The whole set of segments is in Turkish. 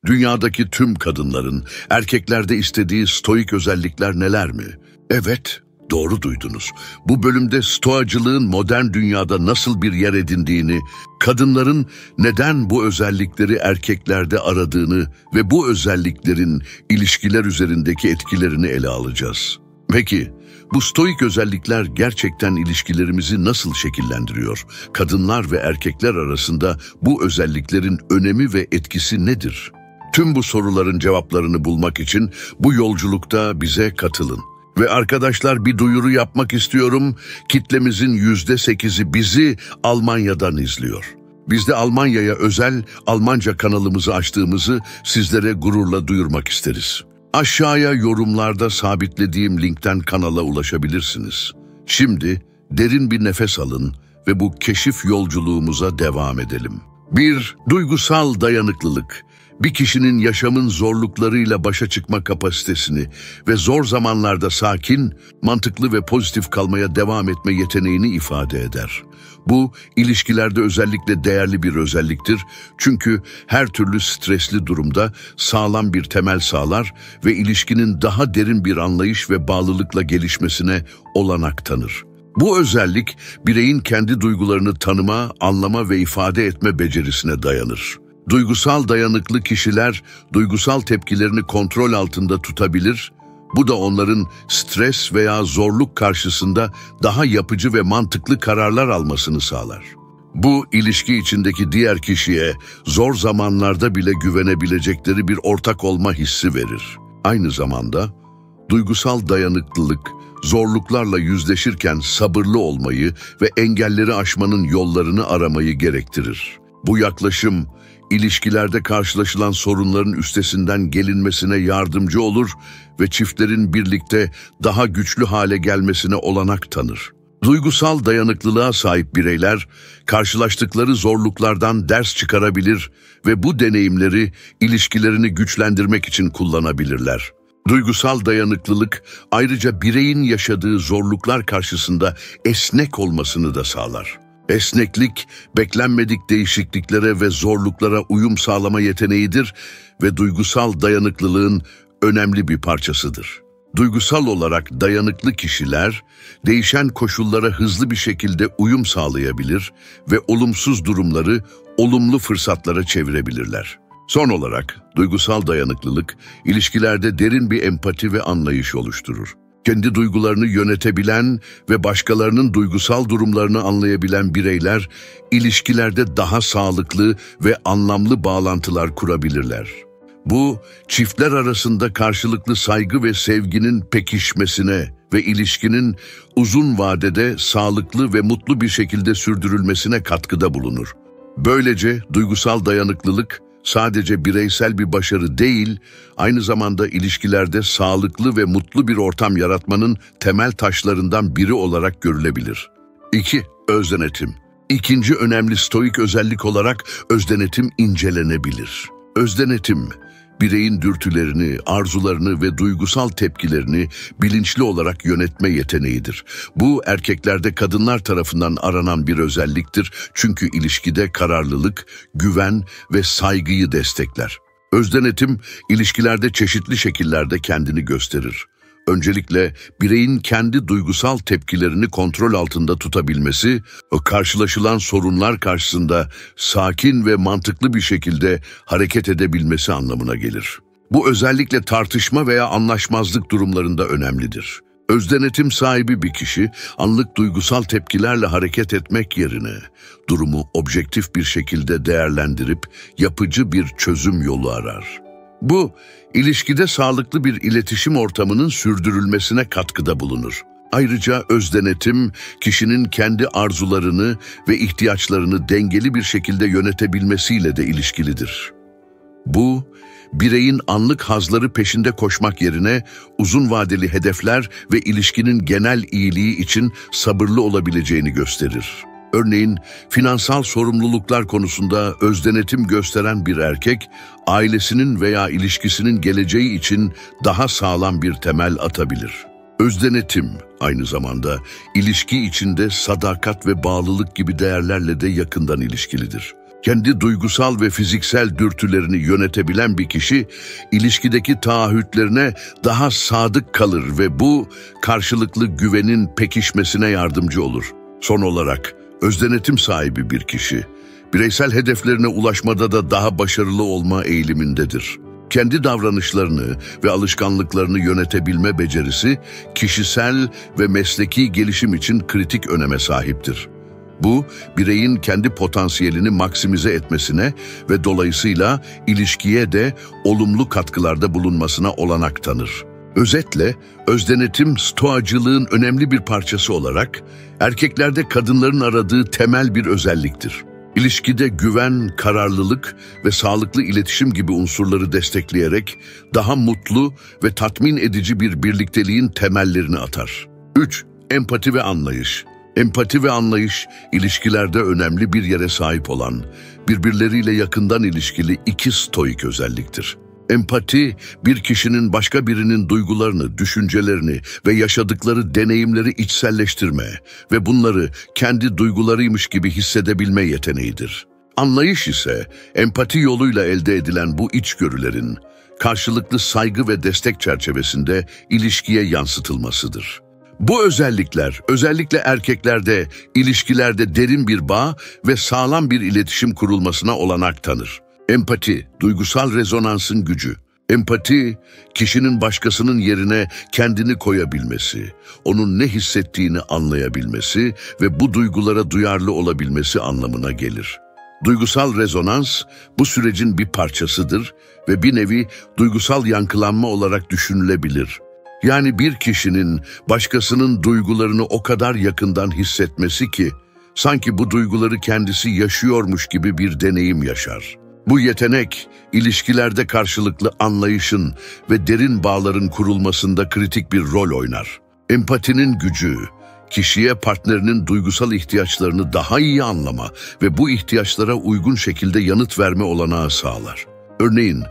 Dünyadaki tüm kadınların erkeklerde istediği stoik özellikler neler mi? Evet, doğru duydunuz. Bu bölümde stoacılığın modern dünyada nasıl bir yer edindiğini, kadınların neden bu özellikleri erkeklerde aradığını ve bu özelliklerin ilişkiler üzerindeki etkilerini ele alacağız. Peki, bu stoik özellikler gerçekten ilişkilerimizi nasıl şekillendiriyor? Kadınlar ve erkekler arasında bu özelliklerin önemi ve etkisi nedir? Tüm bu soruların cevaplarını bulmak için bu yolculukta bize katılın. Ve arkadaşlar, bir duyuru yapmak istiyorum. Kitlemizin %8'i bizi Almanya'dan izliyor. Biz de Almanya'ya özel Almanca kanalımızı açtığımızı sizlere gururla duyurmak isteriz. Aşağıya yorumlarda sabitlediğim linkten kanala ulaşabilirsiniz. Şimdi derin bir nefes alın ve bu keşif yolculuğumuza devam edelim. 1. Duygusal dayanıklılık. Bir kişinin yaşamın zorluklarıyla başa çıkma kapasitesini ve zor zamanlarda sakin, mantıklı ve pozitif kalmaya devam etme yeteneğini ifade eder. Bu, ilişkilerde özellikle değerli bir özelliktir çünkü her türlü stresli durumda sağlam bir temel sağlar ve ilişkinin daha derin bir anlayış ve bağlılıkla gelişmesine olanak tanır. Bu özellik, bireyin kendi duygularını tanıma, anlama ve ifade etme becerisine dayanır. Duygusal dayanıklı kişiler, duygusal tepkilerini kontrol altında tutabilir, bu da onların stres veya zorluk karşısında daha yapıcı ve mantıklı kararlar almasını sağlar. Bu, ilişki içindeki diğer kişiye zor zamanlarda bile güvenebilecekleri bir ortak olma hissi verir. Aynı zamanda, duygusal dayanıklılık, zorluklarla yüzleşirken sabırlı olmayı ve engelleri aşmanın yollarını aramayı gerektirir. Bu yaklaşım, ilişkilerde karşılaşılan sorunların üstesinden gelinmesine yardımcı olur ve çiftlerin birlikte daha güçlü hale gelmesine olanak tanır. Duygusal dayanıklılığa sahip bireyler, karşılaştıkları zorluklardan ders çıkarabilir ve bu deneyimleri ilişkilerini güçlendirmek için kullanabilirler. Duygusal dayanıklılık ayrıca bireyin yaşadığı zorluklar karşısında esnek olmasını da sağlar. Esneklik, beklenmedik değişikliklere ve zorluklara uyum sağlama yeteneğidir ve duygusal dayanıklılığın önemli bir parçasıdır. Duygusal olarak dayanıklı kişiler, değişen koşullara hızlı bir şekilde uyum sağlayabilir ve olumsuz durumları olumlu fırsatlara çevirebilirler. Son olarak, duygusal dayanıklılık, ilişkilerde derin bir empati ve anlayış oluşturur. Kendi duygularını yönetebilen ve başkalarının duygusal durumlarını anlayabilen bireyler, ilişkilerde daha sağlıklı ve anlamlı bağlantılar kurabilirler. Bu, çiftler arasında karşılıklı saygı ve sevginin pekişmesine ve ilişkinin uzun vadede sağlıklı ve mutlu bir şekilde sürdürülmesine katkıda bulunur. Böylece duygusal dayanıklılık, sadece bireysel bir başarı değil, aynı zamanda ilişkilerde sağlıklı ve mutlu bir ortam yaratmanın temel taşlarından biri olarak görülebilir. 2. Özdenetim. İkinci önemli stoik özellik olarak özdenetim incelenebilir. Özdenetim, bireyin dürtülerini, arzularını ve duygusal tepkilerini bilinçli olarak yönetme yeteneğidir. Bu, erkeklerde kadınlar tarafından aranan bir özelliktir çünkü ilişkide kararlılık, güven ve saygıyı destekler. Özdenetim, ilişkilerde çeşitli şekillerde kendini gösterir. Öncelikle bireyin kendi duygusal tepkilerini kontrol altında tutabilmesi, karşılaşılan sorunlar karşısında sakin ve mantıklı bir şekilde hareket edebilmesi anlamına gelir. Bu özellikle tartışma veya anlaşmazlık durumlarında önemlidir. Özdenetim sahibi bir kişi, anlık duygusal tepkilerle hareket etmek yerine, durumu objektif bir şekilde değerlendirip yapıcı bir çözüm yolu arar. Bu, ilişkide sağlıklı bir iletişim ortamının sürdürülmesine katkıda bulunur. Ayrıca özdenetim, kişinin kendi arzularını ve ihtiyaçlarını dengeli bir şekilde yönetebilmesiyle de ilişkilidir. Bu, bireyin anlık hazları peşinde koşmak yerine uzun vadeli hedefler ve ilişkinin genel iyiliği için sabırlı olabileceğini gösterir. Örneğin, finansal sorumluluklar konusunda özdenetim gösteren bir erkek, ailesinin veya ilişkisinin geleceği için daha sağlam bir temel atabilir. Özdenetim, aynı zamanda ilişki içinde sadakat ve bağlılık gibi değerlerle de yakından ilişkilidir. Kendi duygusal ve fiziksel dürtülerini yönetebilen bir kişi, ilişkideki taahhütlerine daha sadık kalır ve bu karşılıklı güvenin pekişmesine yardımcı olur. Son olarak, özdenetim sahibi bir kişi, bireysel hedeflerine ulaşmada da daha başarılı olma eğilimindedir. Kendi davranışlarını ve alışkanlıklarını yönetebilme becerisi, kişisel ve mesleki gelişim için kritik öneme sahiptir. Bu, bireyin kendi potansiyelini maksimize etmesine ve dolayısıyla ilişkiye de olumlu katkılarda bulunmasına olanak tanır. Özetle, özdenetim stoacılığın önemli bir parçası olarak erkeklerde kadınların aradığı temel bir özelliktir. İlişkide güven, kararlılık ve sağlıklı iletişim gibi unsurları destekleyerek daha mutlu ve tatmin edici bir birlikteliğin temellerini atar. 3. Empati ve anlayış. Empati ve anlayış, ilişkilerde önemli bir yere sahip olan, birbirleriyle yakından ilişkili iki stoik özelliktir. Empati, bir kişinin başka birinin duygularını, düşüncelerini ve yaşadıkları deneyimleri içselleştirme ve bunları kendi duygularıymış gibi hissedebilme yeteneğidir. Anlayış ise, empati yoluyla elde edilen bu içgörülerin, karşılıklı saygı ve destek çerçevesinde ilişkiye yansıtılmasıdır. Bu özellikler, özellikle erkeklerde, ilişkilerde derin bir bağ ve sağlam bir iletişim kurulmasına olanak tanır. Empati, duygusal rezonansın gücü. Empati, kişinin başkasının yerine kendini koyabilmesi, onun ne hissettiğini anlayabilmesi ve bu duygulara duyarlı olabilmesi anlamına gelir. Duygusal rezonans, bu sürecin bir parçasıdır ve bir nevi duygusal yankılanma olarak düşünülebilir. Yani bir kişinin başkasının duygularını o kadar yakından hissetmesi ki, sanki bu duyguları kendisi yaşıyormuş gibi bir deneyim yaşar. Bu yetenek, ilişkilerde karşılıklı anlayışın ve derin bağların kurulmasında kritik bir rol oynar. Empatinin gücü, kişiye partnerinin duygusal ihtiyaçlarını daha iyi anlama ve bu ihtiyaçlara uygun şekilde yanıt verme olanağı sağlar. Örneğin,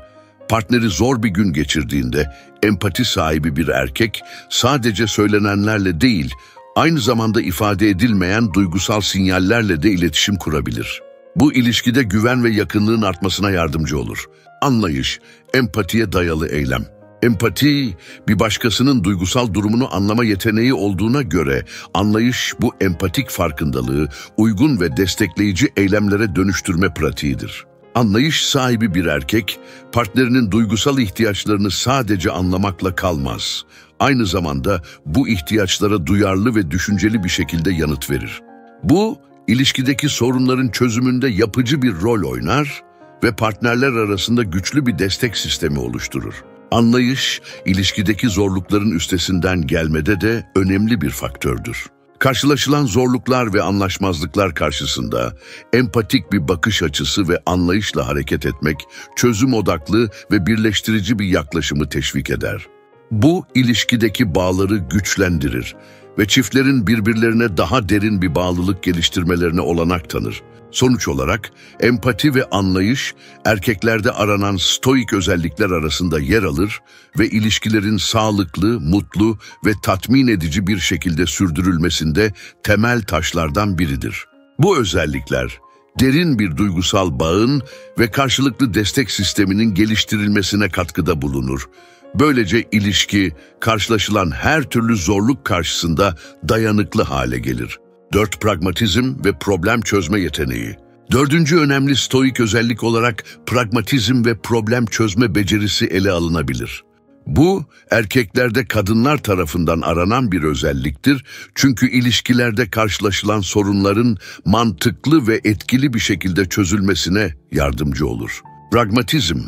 partneri zor bir gün geçirdiğinde empati sahibi bir erkek sadece söylenenlerle değil, aynı zamanda ifade edilmeyen duygusal sinyallerle de iletişim kurabilir. Bu ilişkide güven ve yakınlığın artmasına yardımcı olur. Anlayış, empatiye dayalı eylem. Empati, bir başkasının duygusal durumunu anlama yeteneği olduğuna göre, anlayış bu empatik farkındalığı uygun ve destekleyici eylemlere dönüştürme pratiğidir. Anlayış sahibi bir erkek, partnerinin duygusal ihtiyaçlarını sadece anlamakla kalmaz. Aynı zamanda bu ihtiyaçlara duyarlı ve düşünceli bir şekilde yanıt verir. Bu, ilişkideki sorunların çözümünde yapıcı bir rol oynar ve partnerler arasında güçlü bir destek sistemi oluşturur. Anlayış, ilişkideki zorlukların üstesinden gelmede de önemli bir faktördür. Karşılaşılan zorluklar ve anlaşmazlıklar karşısında empatik bir bakış açısı ve anlayışla hareket etmek, çözüm odaklı ve birleştirici bir yaklaşımı teşvik eder. Bu, ilişkideki bağları güçlendirir ve çiftlerin birbirlerine daha derin bir bağlılık geliştirmelerine olanak tanır. Sonuç olarak, empati ve anlayış, erkeklerde aranan stoik özellikler arasında yer alır ve ilişkilerin sağlıklı, mutlu ve tatmin edici bir şekilde sürdürülmesinde temel taşlardan biridir. Bu özellikler, derin bir duygusal bağın ve karşılıklı destek sisteminin geliştirilmesine katkıda bulunur. Böylece ilişki, karşılaşılan her türlü zorluk karşısında dayanıklı hale gelir. 4. Pragmatizm ve problem çözme yeteneği. 4. önemli stoik özellik olarak pragmatizm ve problem çözme becerisi ele alınabilir. Bu, erkeklerde kadınlar tarafından aranan bir özelliktir çünkü ilişkilerde karşılaşılan sorunların mantıklı ve etkili bir şekilde çözülmesine yardımcı olur. Pragmatizm,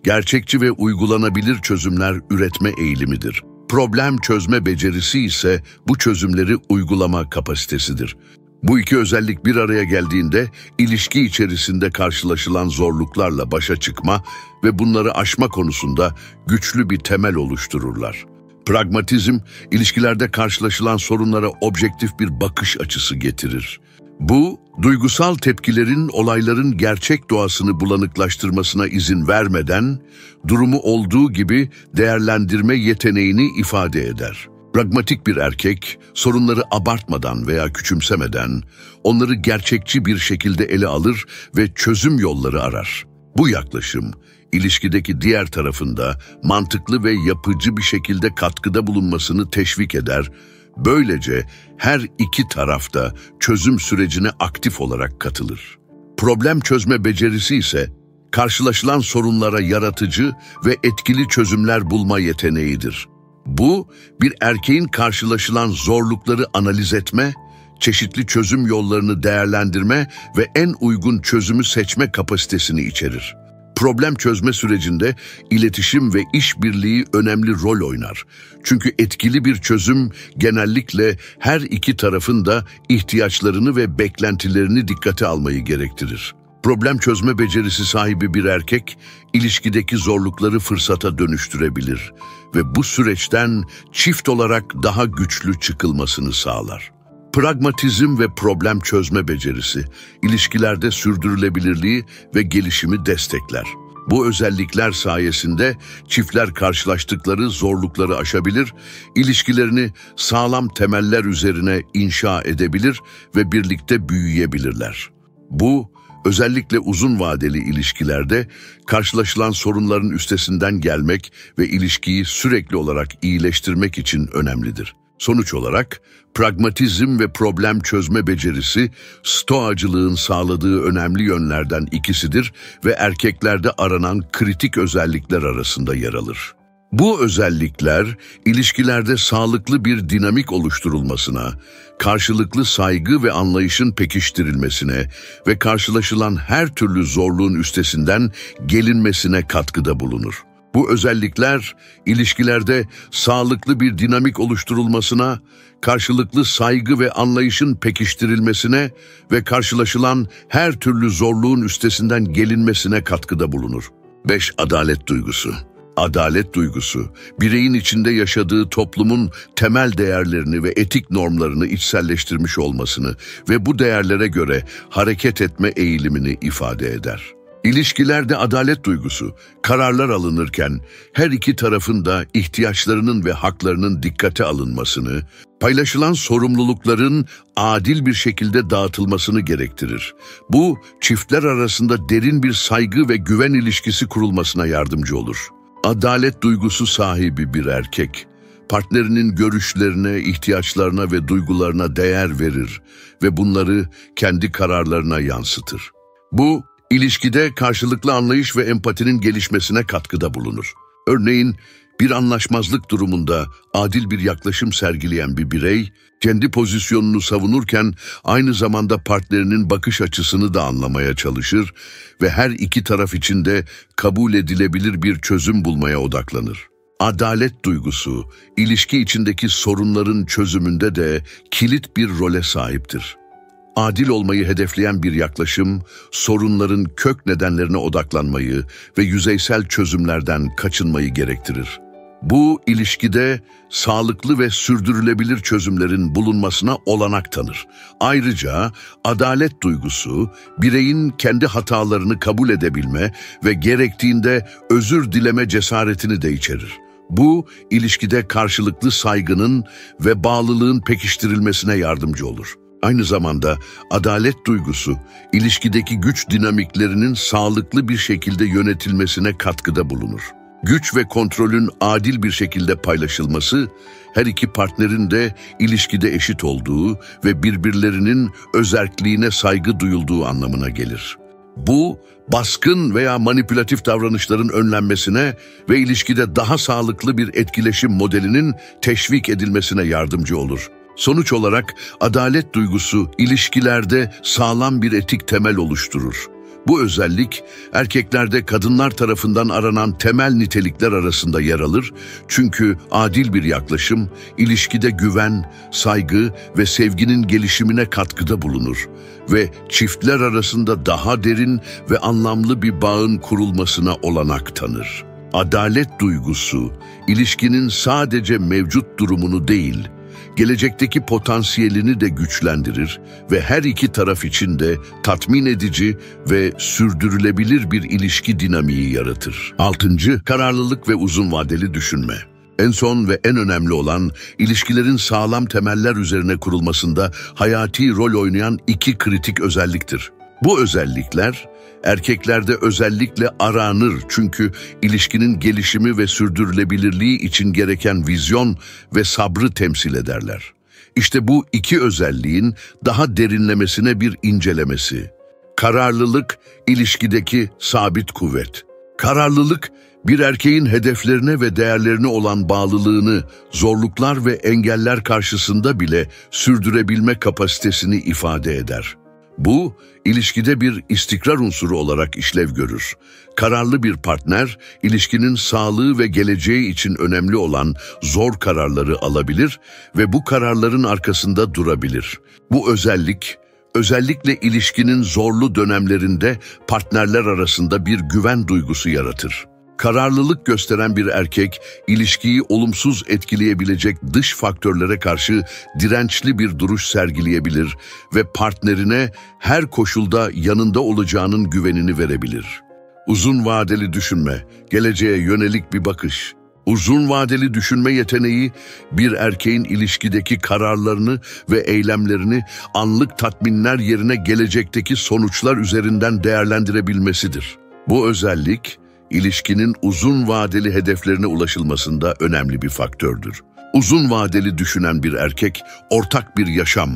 gerçekçi ve uygulanabilir çözümler üretme eğilimidir. Problem çözme becerisi ise bu çözümleri uygulama kapasitesidir. Bu iki özellik bir araya geldiğinde ilişki içerisinde karşılaşılan zorluklarla başa çıkma ve bunları aşma konusunda güçlü bir temel oluştururlar. Pragmatizm, ilişkilerde karşılaşılan sorunlara objektif bir bakış açısı getirir. Bu, duygusal tepkilerin olayların gerçek doğasını bulanıklaştırmasına izin vermeden, durumu olduğu gibi değerlendirme yeteneğini ifade eder. Pragmatik bir erkek, sorunları abartmadan veya küçümsemeden, onları gerçekçi bir şekilde ele alır ve çözüm yolları arar. Bu yaklaşım, ilişkideki diğer tarafında mantıklı ve yapıcı bir şekilde katkıda bulunmasını teşvik eder. Böylece her iki tarafta çözüm sürecine aktif olarak katılır. Problem çözme becerisi ise, karşılaşılan sorunlara yaratıcı ve etkili çözümler bulma yeteneğidir. Bu, bir erkeğin karşılaşılan zorlukları analiz etme, çeşitli çözüm yollarını değerlendirme ve en uygun çözümü seçme kapasitesini içerir. Problem çözme sürecinde iletişim ve işbirliği önemli rol oynar. Çünkü etkili bir çözüm genellikle her iki tarafın da ihtiyaçlarını ve beklentilerini dikkate almayı gerektirir. Problem çözme becerisi sahibi bir erkek, ilişkideki zorlukları fırsata dönüştürebilir ve bu süreçten çift olarak daha güçlü çıkılmasını sağlar. Pragmatizm ve problem çözme becerisi, ilişkilerde sürdürülebilirliği ve gelişimi destekler. Bu özellikler sayesinde çiftler karşılaştıkları zorlukları aşabilir, ilişkilerini sağlam temeller üzerine inşa edebilir ve birlikte büyüyebilirler. Bu, özellikle uzun vadeli ilişkilerde karşılaşılan sorunların üstesinden gelmek ve ilişkiyi sürekli olarak iyileştirmek için önemlidir. Sonuç olarak, pragmatizm ve problem çözme becerisi, stoacılığın sağladığı önemli yönlerden ikisidir ve erkeklerde aranan kritik özellikler arasında yer alır. Bu özellikler, ilişkilerde sağlıklı bir dinamik oluşturulmasına, karşılıklı saygı ve anlayışın pekiştirilmesine ve karşılaşılan her türlü zorluğun üstesinden gelinmesine katkıda bulunur. Bu özellikler, ilişkilerde sağlıklı bir dinamik oluşturulmasına, karşılıklı saygı ve anlayışın pekiştirilmesine ve karşılaşılan her türlü zorluğun üstesinden gelinmesine katkıda bulunur. 5. Adalet duygusu. Adalet duygusu, bireyin içinde yaşadığı toplumun temel değerlerini ve etik normlarını içselleştirmiş olmasını ve bu değerlere göre hareket etme eğilimini ifade eder. İlişkilerde adalet duygusu, kararlar alınırken her iki tarafın da ihtiyaçlarının ve haklarının dikkate alınmasını, paylaşılan sorumlulukların adil bir şekilde dağıtılmasını gerektirir. Bu, çiftler arasında derin bir saygı ve güven ilişkisi kurulmasına yardımcı olur. Adalet duygusu sahibi bir erkek, partnerinin görüşlerine, ihtiyaçlarına ve duygularına değer verir ve bunları kendi kararlarına yansıtır. Bu, İlişkide karşılıklı anlayış ve empatinin gelişmesine katkıda bulunur. Örneğin, bir anlaşmazlık durumunda adil bir yaklaşım sergileyen bir birey, kendi pozisyonunu savunurken aynı zamanda partnerinin bakış açısını da anlamaya çalışır ve her iki taraf için de kabul edilebilir bir çözüm bulmaya odaklanır. Adalet duygusu, ilişki içindeki sorunların çözümünde de kilit bir role sahiptir. Adil olmayı hedefleyen bir yaklaşım, sorunların kök nedenlerine odaklanmayı ve yüzeysel çözümlerden kaçınmayı gerektirir. Bu, ilişkide sağlıklı ve sürdürülebilir çözümlerin bulunmasına olanak tanır. Ayrıca, adalet duygusu, bireyin kendi hatalarını kabul edebilme ve gerektiğinde özür dileme cesaretini de içerir. Bu, ilişkide karşılıklı saygının ve bağlılığın pekiştirilmesine yardımcı olur. Aynı zamanda adalet duygusu, ilişkideki güç dinamiklerinin sağlıklı bir şekilde yönetilmesine katkıda bulunur. Güç ve kontrolün adil bir şekilde paylaşılması, her iki partnerin de ilişkide eşit olduğu ve birbirlerinin özerkliğine saygı duyulduğu anlamına gelir. Bu, baskın veya manipülatif davranışların önlenmesine ve ilişkide daha sağlıklı bir etkileşim modelinin teşvik edilmesine yardımcı olur. Sonuç olarak adalet duygusu ilişkilerde sağlam bir etik temel oluşturur. Bu özellik erkeklerde kadınlar tarafından aranan temel nitelikler arasında yer alır çünkü adil bir yaklaşım ilişkide güven, saygı ve sevginin gelişimine katkıda bulunur ve çiftler arasında daha derin ve anlamlı bir bağın kurulmasına olanak tanır. Adalet duygusu ilişkinin sadece mevcut durumunu değil, gelecekteki potansiyelini de güçlendirir ve her iki taraf için de tatmin edici ve sürdürülebilir bir ilişki dinamiği yaratır. 6. Kararlılık ve uzun vadeli düşünme. En son ve en önemli olan, ilişkilerin sağlam temeller üzerine kurulmasında hayati rol oynayan iki kritik özelliktir. Bu özellikler, erkeklerde özellikle aranır çünkü ilişkinin gelişimi ve sürdürülebilirliği için gereken vizyon ve sabrı temsil ederler. İşte bu iki özelliğin daha derinlemesine bir incelemesi. Kararlılık, ilişkideki sabit kuvvet. Kararlılık, bir erkeğin hedeflerine ve değerlerine olan bağlılığını, zorluklar ve engeller karşısında bile sürdürebilme kapasitesini ifade eder. Bu, ilişkide bir istikrar unsuru olarak işlev görür. Kararlı bir partner, ilişkinin sağlığı ve geleceği için önemli olan zor kararları alabilir ve bu kararların arkasında durabilir. Bu özellik, özellikle ilişkinin zorlu dönemlerinde partnerler arasında bir güven duygusu yaratır. Kararlılık gösteren bir erkek, ilişkiyi olumsuz etkileyebilecek dış faktörlere karşı dirençli bir duruş sergileyebilir ve partnerine her koşulda yanında olacağının güvenini verebilir. Uzun vadeli düşünme, geleceğe yönelik bir bakış. Uzun vadeli düşünme yeteneği, bir erkeğin ilişkideki kararlarını ve eylemlerini anlık tatminler yerine gelecekteki sonuçlar üzerinden değerlendirebilmesidir. Bu özellik, ilişkinin uzun vadeli hedeflerine ulaşılmasında önemli bir faktördür. Uzun vadeli düşünen bir erkek, ortak bir yaşam,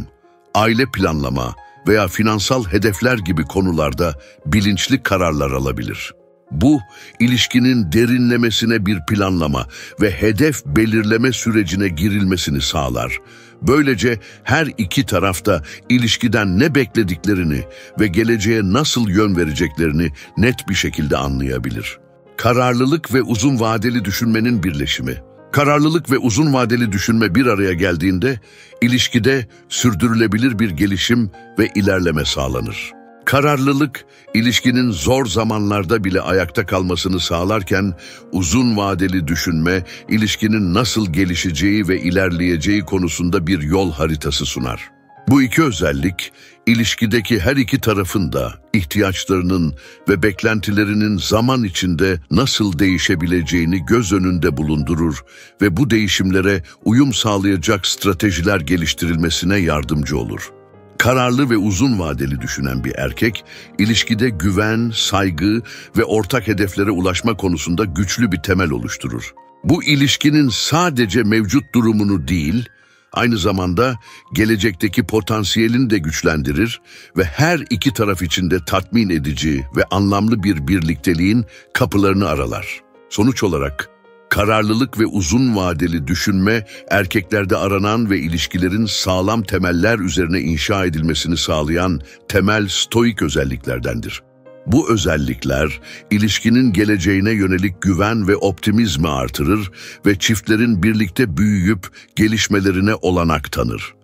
aile planlama veya finansal hedefler gibi konularda bilinçli kararlar alabilir. Bu, ilişkinin derinlemesine bir planlama ve hedef belirleme sürecine girilmesini sağlar. Böylece her iki tarafta ilişkiden ne beklediklerini ve geleceğe nasıl yön vereceklerini net bir şekilde anlayabilir. Kararlılık ve uzun vadeli düşünmenin birleşimi. Kararlılık ve uzun vadeli düşünme bir araya geldiğinde, ilişkide sürdürülebilir bir gelişim ve ilerleme sağlanır. Kararlılık, ilişkinin zor zamanlarda bile ayakta kalmasını sağlarken, uzun vadeli düşünme, ilişkinin nasıl gelişeceği ve ilerleyeceği konusunda bir yol haritası sunar. Bu iki özellik, ilişkideki her iki tarafın da ihtiyaçlarının ve beklentilerinin zaman içinde nasıl değişebileceğini göz önünde bulundurur ve bu değişimlere uyum sağlayacak stratejiler geliştirilmesine yardımcı olur. Kararlı ve uzun vadeli düşünen bir erkek, ilişkide güven, saygı ve ortak hedeflere ulaşma konusunda güçlü bir temel oluşturur. Bu ilişkinin sadece mevcut durumunu değil, aynı zamanda gelecekteki potansiyelini de güçlendirir ve her iki taraf için de tatmin edici ve anlamlı bir birlikteliğin kapılarını aralar. Sonuç olarak, kararlılık ve uzun vadeli düşünme, erkeklerde aranan ve ilişkilerin sağlam temeller üzerine inşa edilmesini sağlayan temel stoik özelliklerdendir. Bu özellikler, ilişkinin geleceğine yönelik güven ve optimizmi artırır ve çiftlerin birlikte büyüyüp gelişmelerine olanak tanır.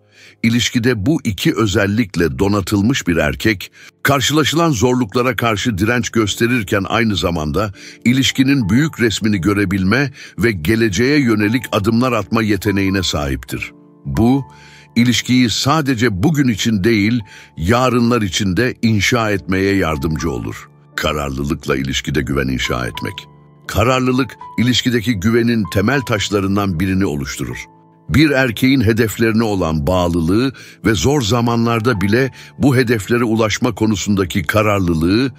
İlişkide bu iki özellikle donatılmış bir erkek, karşılaşılan zorluklara karşı direnç gösterirken aynı zamanda ilişkinin büyük resmini görebilme ve geleceğe yönelik adımlar atma yeteneğine sahiptir. Bu, ilişkiyi sadece bugün için değil, yarınlar için de inşa etmeye yardımcı olur. Kararlılıkla ilişkide güven inşa etmek. Kararlılık, ilişkideki güvenin temel taşlarından birini oluşturur. Bir erkeğin hedeflerine olan bağlılığı ve zor zamanlarda bile bu hedeflere ulaşma konusundaki kararlılığı,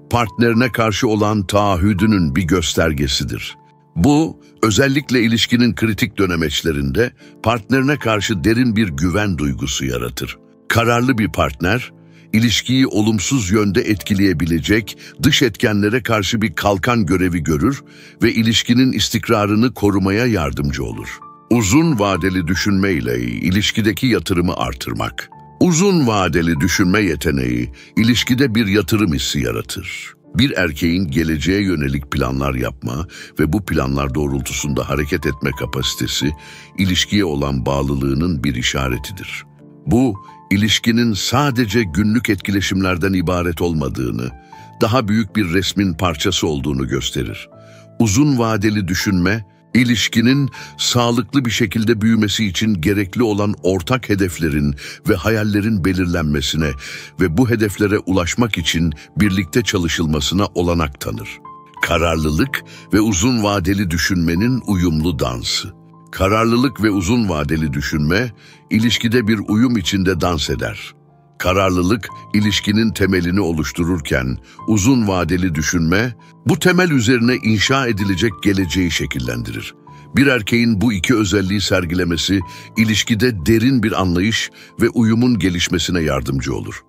partnerine karşı olan taahhüdünün bir göstergesidir. Bu, özellikle ilişkinin kritik dönemeçlerinde partnerine karşı derin bir güven duygusu yaratır. Kararlı bir partner, ilişkiyi olumsuz yönde etkileyebilecek dış etkenlere karşı bir kalkan görevi görür ve ilişkinin istikrarını korumaya yardımcı olur. Uzun vadeli düşünme ile ilişkideki yatırımı artırmak. Uzun vadeli düşünme yeteneği, ilişkide bir yatırım hissi yaratır. Bir erkeğin geleceğe yönelik planlar yapma ve bu planlar doğrultusunda hareket etme kapasitesi, ilişkiye olan bağlılığının bir işaretidir. Bu, ilişkinin sadece günlük etkileşimlerden ibaret olmadığını, daha büyük bir resmin parçası olduğunu gösterir. Uzun vadeli düşünme, İlişkinin sağlıklı bir şekilde büyümesi için gerekli olan ortak hedeflerin ve hayallerin belirlenmesine ve bu hedeflere ulaşmak için birlikte çalışılmasına olanak tanır. Kararlılık ve uzun vadeli düşünmenin uyumlu dansı. Kararlılık ve uzun vadeli düşünme, ilişkide bir uyum içinde dans eder. Kararlılık, ilişkinin temelini oluştururken, uzun vadeli düşünme, bu temel üzerine inşa edilecek geleceği şekillendirir. Bir erkeğin bu iki özelliği sergilemesi, ilişkide derin bir anlayış ve uyumun gelişmesine yardımcı olur.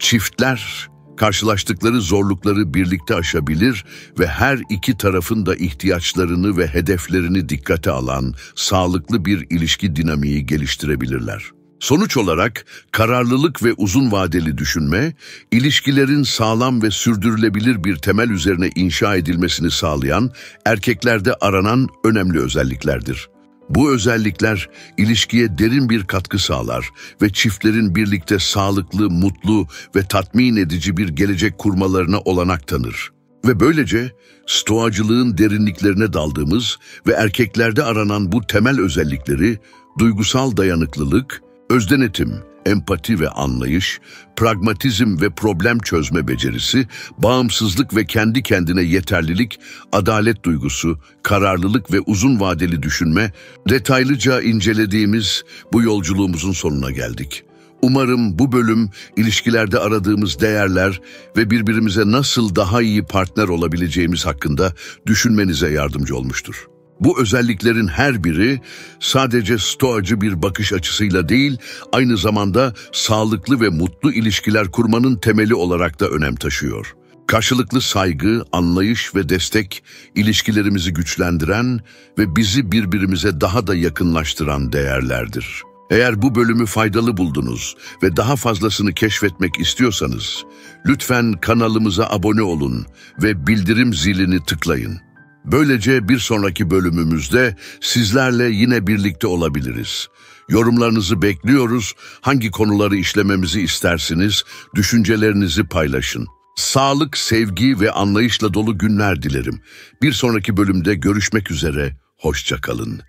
Çiftler, karşılaştıkları zorlukları birlikte aşabilir ve her iki tarafın da ihtiyaçlarını ve hedeflerini dikkate alan sağlıklı bir ilişki dinamiği geliştirebilirler. Sonuç olarak kararlılık ve uzun vadeli düşünme, ilişkilerin sağlam ve sürdürülebilir bir temel üzerine inşa edilmesini sağlayan, erkeklerde aranan önemli özelliklerdir. Bu özellikler ilişkiye derin bir katkı sağlar ve çiftlerin birlikte sağlıklı, mutlu ve tatmin edici bir gelecek kurmalarına olanak tanır. Ve böylece stoacılığın derinliklerine daldığımız ve erkeklerde aranan bu temel özellikleri, duygusal dayanıklılık, özdenetim, empati ve anlayış, pragmatizm ve problem çözme becerisi, bağımsızlık ve kendi kendine yeterlilik, adalet duygusu, kararlılık ve uzun vadeli düşünme, detaylıca incelediğimiz bu yolculuğumuzun sonuna geldik. Umarım bu bölüm ilişkilerde aradığımız değerler ve birbirimize nasıl daha iyi partner olabileceğimiz hakkında düşünmenize yardımcı olmuştur. Bu özelliklerin her biri sadece stoacı bir bakış açısıyla değil, aynı zamanda sağlıklı ve mutlu ilişkiler kurmanın temeli olarak da önem taşıyor. Karşılıklı saygı, anlayış ve destek, ilişkilerimizi güçlendiren ve bizi birbirimize daha da yakınlaştıran değerlerdir. Eğer bu bölümü faydalı buldunuz ve daha fazlasını keşfetmek istiyorsanız, lütfen kanalımıza abone olun ve bildirim zilini tıklayın. Böylece bir sonraki bölümümüzde sizlerle yine birlikte olabiliriz. Yorumlarınızı bekliyoruz. Hangi konuları işlememizi istersiniz? Düşüncelerinizi paylaşın. Sağlık, sevgi ve anlayışla dolu günler dilerim. Bir sonraki bölümde görüşmek üzere. Hoşça kalın.